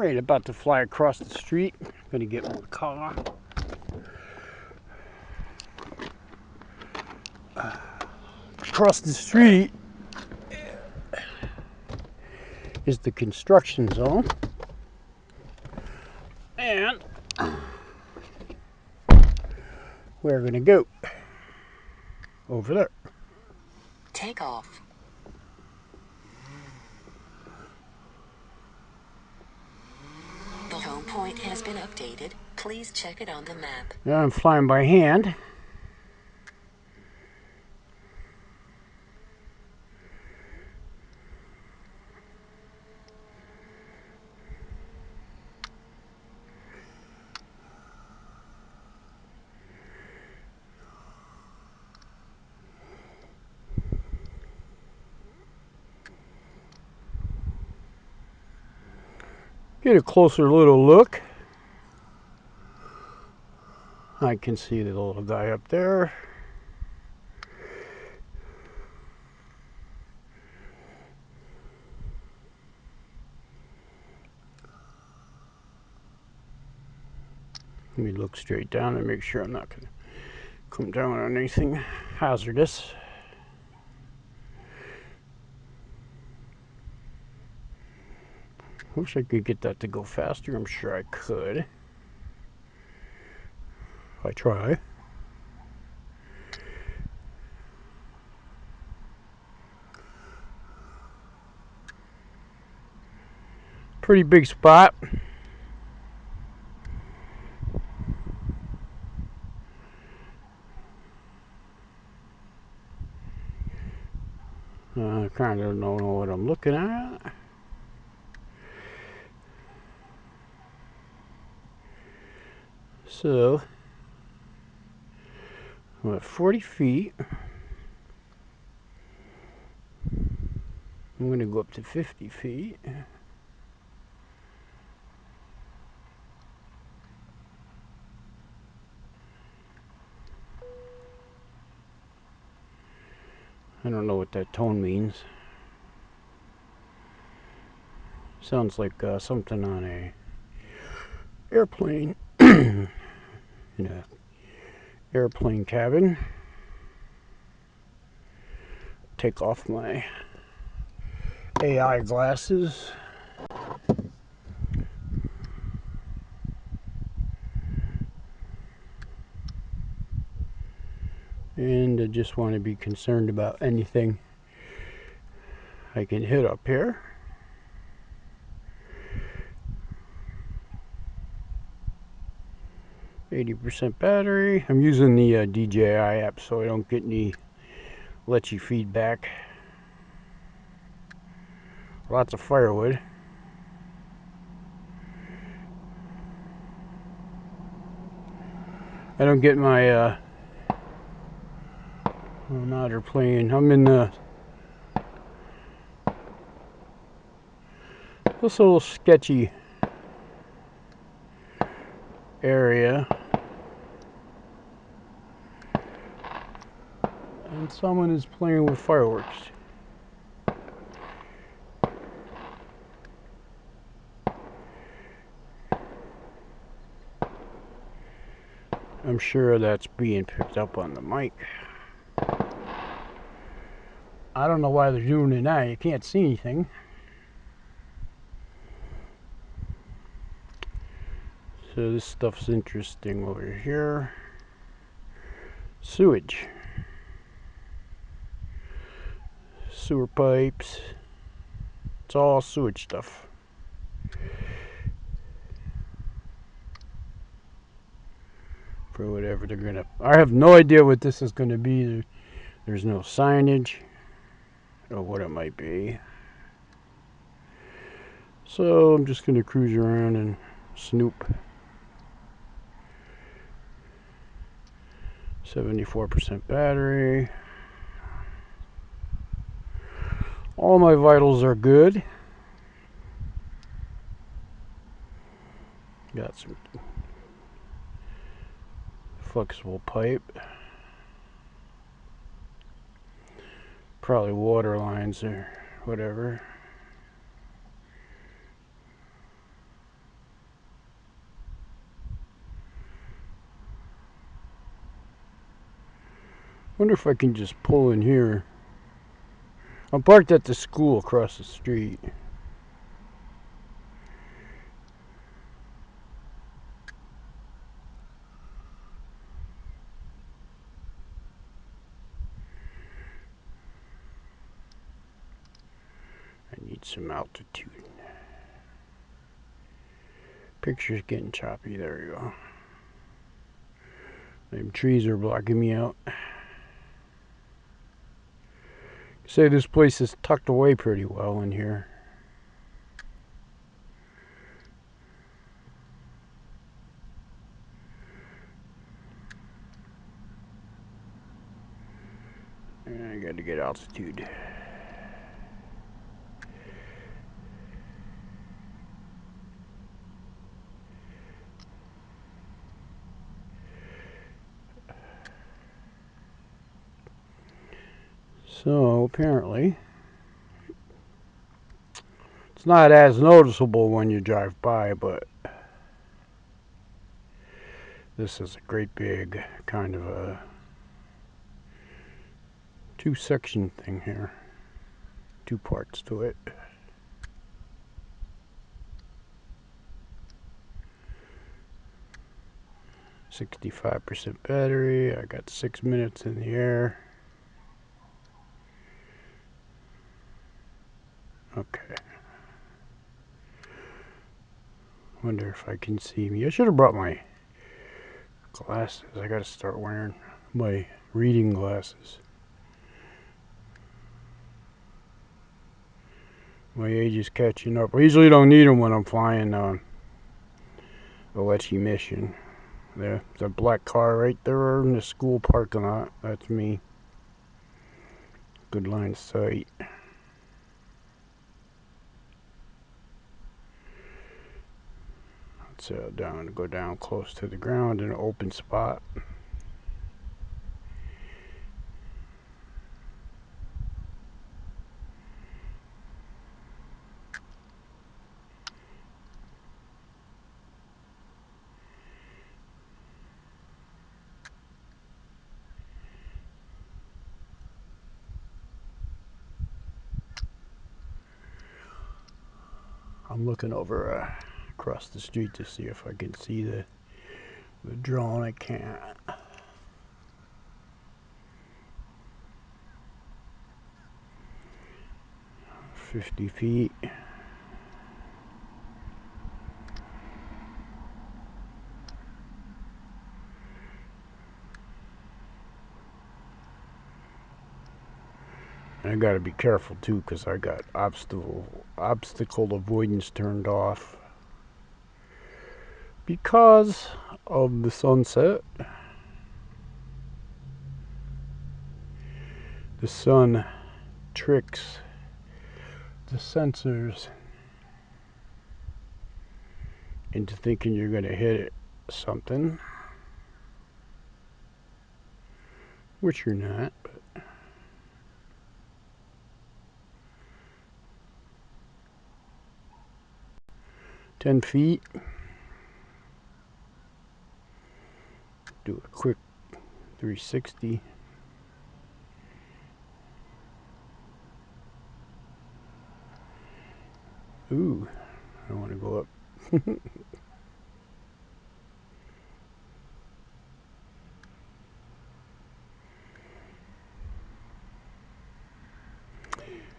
Alright, about to fly across the street. Gonna get my car. Across the street is the construction zone. And we're gonna go over there. Take off. The home point has been updated. Please check it on the map. Now I'm flying by hand. Get a closer little look. I can see the little guy up there. Let me look straight down and make sure I'm not going to come down on anything hazardous. Wish I could get that to go faster. I'm sure I could. If I try. Pretty big spot. I kind of don't know what I'm looking at. So, I'm at 40 feet. I'm going to go up to 50 feet. I don't know what that tone means. Sounds like something on a airplane. In a airplane cabin. Take off my AI glasses. And I just want to be concerned about anything I can hit up here. %, battery. I'm using the DJI app so I don't get any letchy feedback. Lots of firewood. I don't get my now they're playing. I'm in this little sketchy area. And someone is playing with fireworks. I'm sure that's being picked up on the mic. I don't know why they're doing it now. You can't see anything. So this stuff's interesting over here. Sewage. Sewer pipes. It's all sewage stuff. For whatever they're gonna. I have no idea what this is gonna be. There's no signage or what it might be. So I'm just gonna cruise around and snoop. 74% battery. All my vitals are good. Got some flexible pipe. Probably water lines or whatever. Wonder if I can just pull in here. I'm parked at the school across the street. I need some altitude. Picture's getting choppy. There you go. Them trees are blocking me out. Say this place is tucked away pretty well in here. I got to get altitude. So apparently it's not as noticeable when you drive by, but this is a great big kind of a two-section thing here. Two parts to it. %65 battery. I got 6 minutes in the air. Okay. Wonder if I can see me. I should have brought my glasses. I gotta start wearing my reading glasses. My age is catching up. I usually don't need them when I'm flying a Letchy mission. There's a black car right there in the school parking lot. That's me. Good line of sight. Let's go down close to the ground in an open spot. I'm looking over across the street to see if I can see the drone. I can't. 50 feet. I gotta be careful too, because I got obstacle avoidance turned off because of the sunset. The sun tricks the sensors into thinking you're gonna hit something, which you're not. But 10 feet. Do a quick 360. Ooh, I want to go up.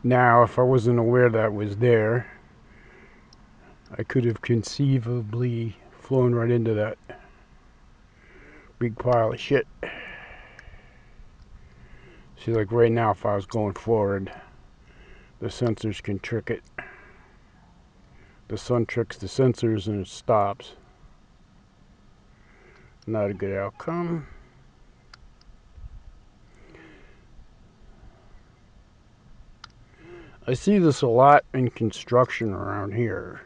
Now, if I wasn't aware that was there, I could have conceivably flown right into that big pile of shit. See, like right now, if I was going forward, the sensors can trick it. The sun tricks the sensors and it stops. Not a good outcome. I see this a lot in construction around here,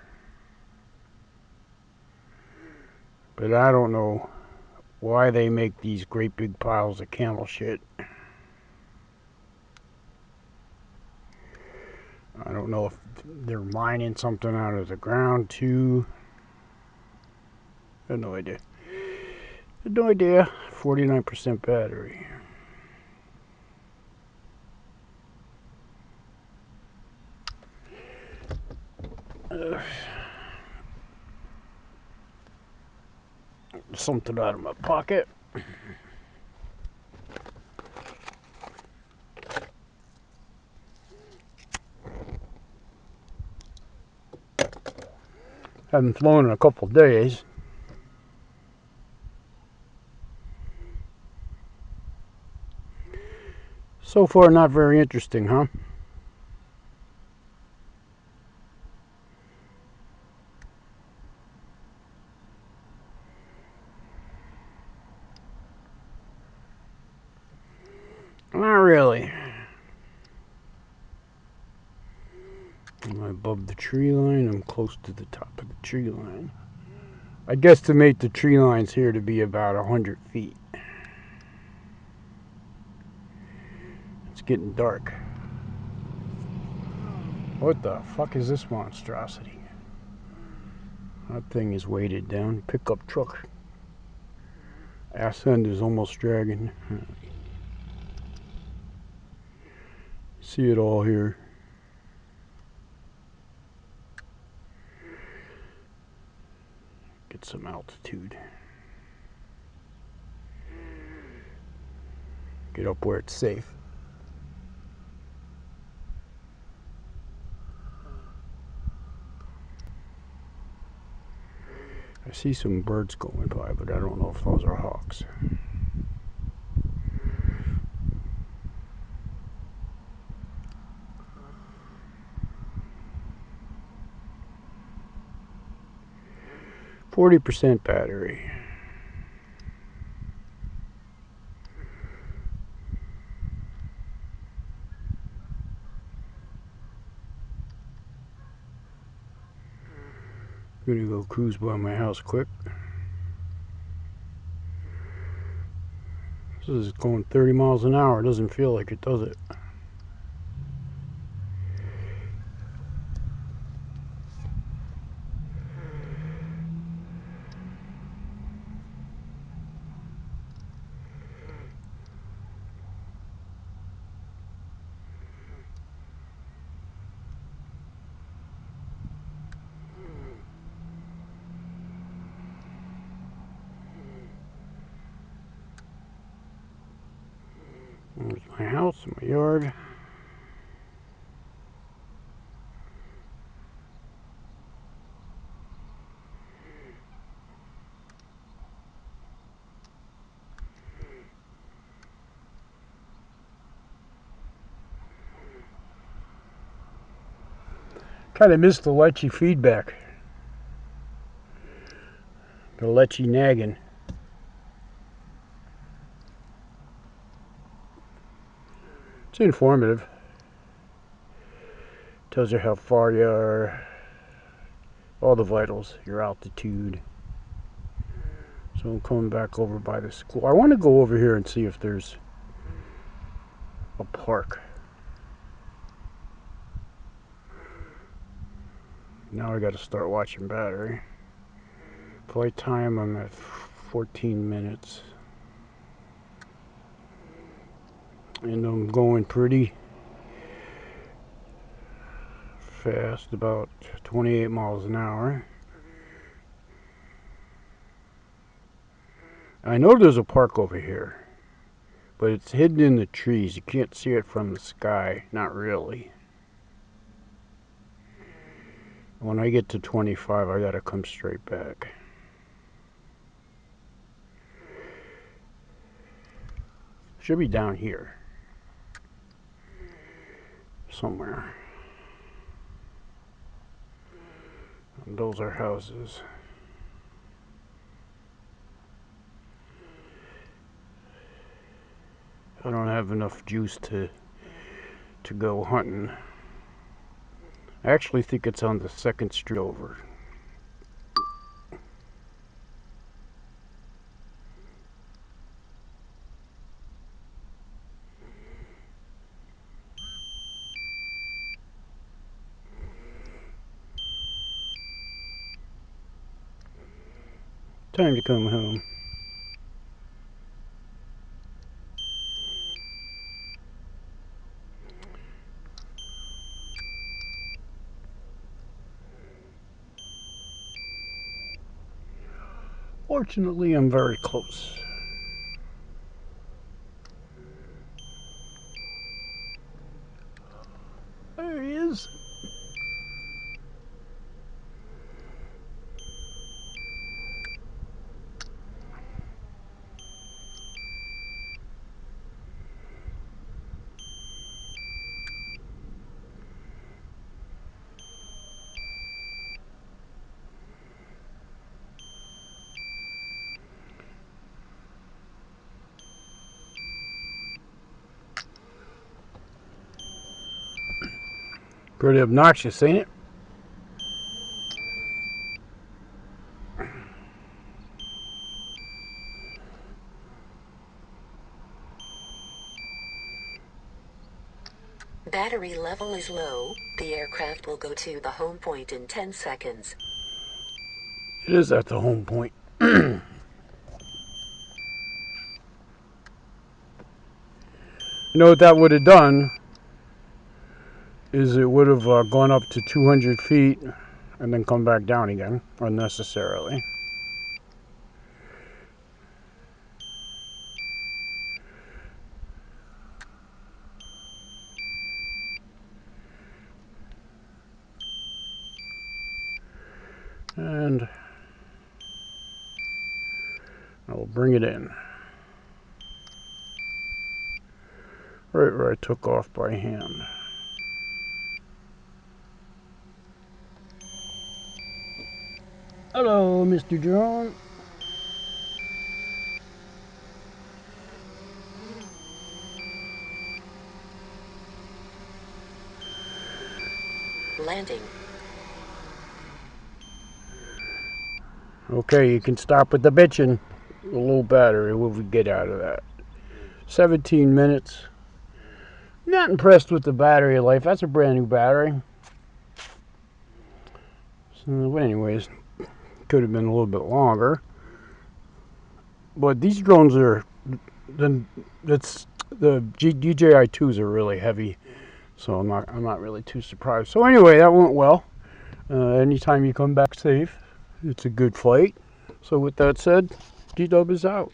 but I don't know why they make these great big piles of camel shit. I don't know if they're mining something out of the ground too. I have no idea. 49% battery. Something out of my pocket. Haven't flown in a couple days. So far, not very interesting, huh? Not really. I'm above the tree line. I'm close to the top of the tree line. I guesstimate the tree lines here to be about 100 feet. It's getting dark. What the fuck is this monstrosity? That thing is weighted down. Pickup truck. Ass end is almost dragging. See it all here. Get some altitude. Get up where it's safe. I see some birds going by, but I don't know if those are hawks. %40 battery. I'm gonna go cruise by my house quick. This is going 30 miles an hour. It doesn't feel like it, does it? There's my house, my yard. Kind of missed the lechy feedback. The lechy nagging. It's informative. Tells you how far you are, all the vitals, your altitude. So I'm coming back over by the school. I want to go over here and see if there's a park. Now I got to start watching battery. Flight time, I'm at 14 minutes. And I'm going pretty fast, about 28 miles an hour. I know there's a park over here, but it's hidden in the trees. You can't see it from the sky. Not really. When I get to 25, I gotta come straight back. Should be down here somewhere. And those are houses. I don't have enough juice to go hunting. I actually think it's on the second street over. Time to come home. Fortunately, I'm very close. There he is. Pretty obnoxious, ain't it? Battery level is low. The aircraft will go to the home point in 10 seconds. It is at the home point. You know what that would have done is it would have gone up to 200 feet and then come back down again unnecessarily. And I will bring it in. Right where I took off by hand. Hello, Mr. Drone. Landing. Okay, you can stop with the bitching. A low battery, what we get out of that? 17 minutes. Not impressed with the battery life. That's a brand new battery. So, anyways, could have been a little bit longer. But these drones are, the DJI 2s are really heavy, so I'm not really too surprised. So anyway, that went well. Anytime you come back safe, it's a good flight. So with that said, D-Dub is out.